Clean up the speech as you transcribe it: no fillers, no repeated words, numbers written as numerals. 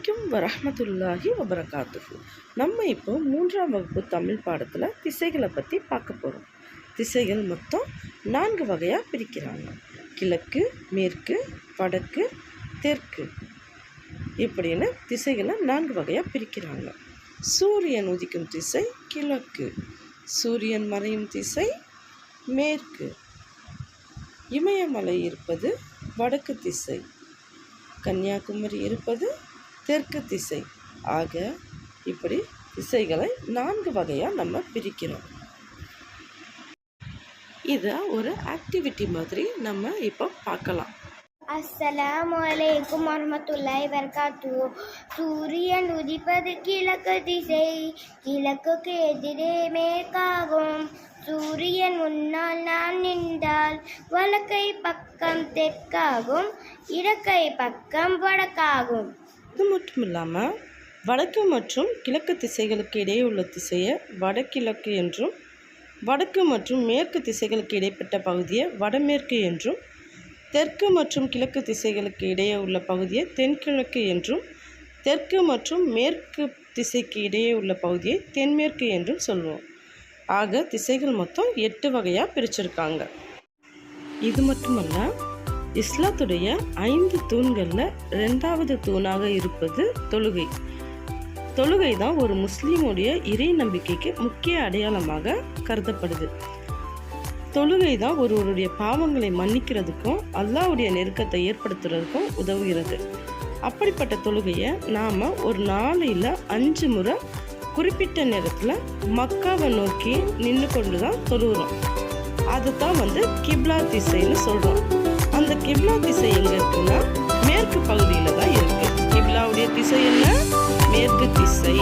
அலைக்கும் வரஹ்மத்துல்லாஹி வபரகாத்துஹு. நம்ம இப்போ 3ஆம் வகுப்பு தமிழ் பாடத்தில் திசைகளை பற்றி பார்க்க போகிறோம். திசைகள் மொத்தம் 4 வகையாக பிரிக்கிறாங்க. கிழக்கு, மேற்கு, வடக்கு, தெற்கு இப்படின்னு திசைகளை 4 வகையாக பிரிக்கிறாங்க. சூரியன் உதிக்கும் திசை கிழக்கு, சூரியன் மறையும் திசை மேற்கு, இமயமலை இருப்பது வடக்கு திசை, கன்னியாகுமரி இருப்பது தெற்கு திசை. ஆக இப்படி திசைகளை 4 வகையாக நம்ம பிரிக்கிறோம். இதை ஒரு ஆக்டிவிட்டி மாதிரி நம்ம இப்போ பார்க்கலாம். அஸ்ஸலாமு அலைக்கும் வரஹ்மத்துல்லாஹி வபரகாத்துஹு. சூரியன் உதிப்பது கிழக்கு திசை, கிழக்குக்கு எதிரே மேற்காகும். சூரியன் முன்னால் நாம் நின்றால் வலக்கை பக்கம் தெற்காகும், இடக்கை பக்கம் வடக்காகும். இது மட்டும் இல்லாமல் வடக்கு மற்றும் கிழக்கு திசைகளுக்கு இடையே உள்ள திசையை வடகிழக்கு என்றும், வடக்கு மற்றும் மேற்கு திசைகளுக்கு இடைப்பட்ட பகுதியை வடமேற்கு என்றும், தெற்கு மற்றும் கிழக்கு திசைகளுக்கு இடையே உள்ள பகுதியை தென்கிழக்கு என்றும், தெற்கு மற்றும் மேற்கு திசைக்கு இடையே உள்ள பகுதியை தென்மேற்கு என்றும் சொல்வோம். ஆக திசைகள் மொத்தம் 8 வகையாக பிரிச்சிருக்காங்க. இது மட்டுமல்ல, இஸ்லாத்துடைய 5 தூண்களில் 2வது தூணாக இருப்பது தொழுகை. தொழுகை தான் ஒரு முஸ்லீமுடைய இறை நம்பிக்கைக்கு முக்கிய அடையாளமாக கருதப்படுது. தொழுகை தான் ஒருவருடைய பாவங்களை மன்னிக்கிறதுக்கும் அல்லாஹ்வுடைய நெருக்கத்தை ஏற்படுத்துறதுக்கும் உதவுகிறது. அப்படிப்பட்ட தொழுகையை நாம் ஒரு நாளையில் 5 முறை குறிப்பிட்ட நேரத்தில் மக்காவை நோக்கி நின்று கொண்டு தான் தொழுகிறோம். அதுதான் கிப்லா திசைன்னு சொல்கிறோம். அந்த கிப்லா திசை எங்கே இருக்குன்னா மேற்கு பகுதியில் தான் இருக்குது. கிப்லாவுடைய திசை என்ன? மேற்கு திசை.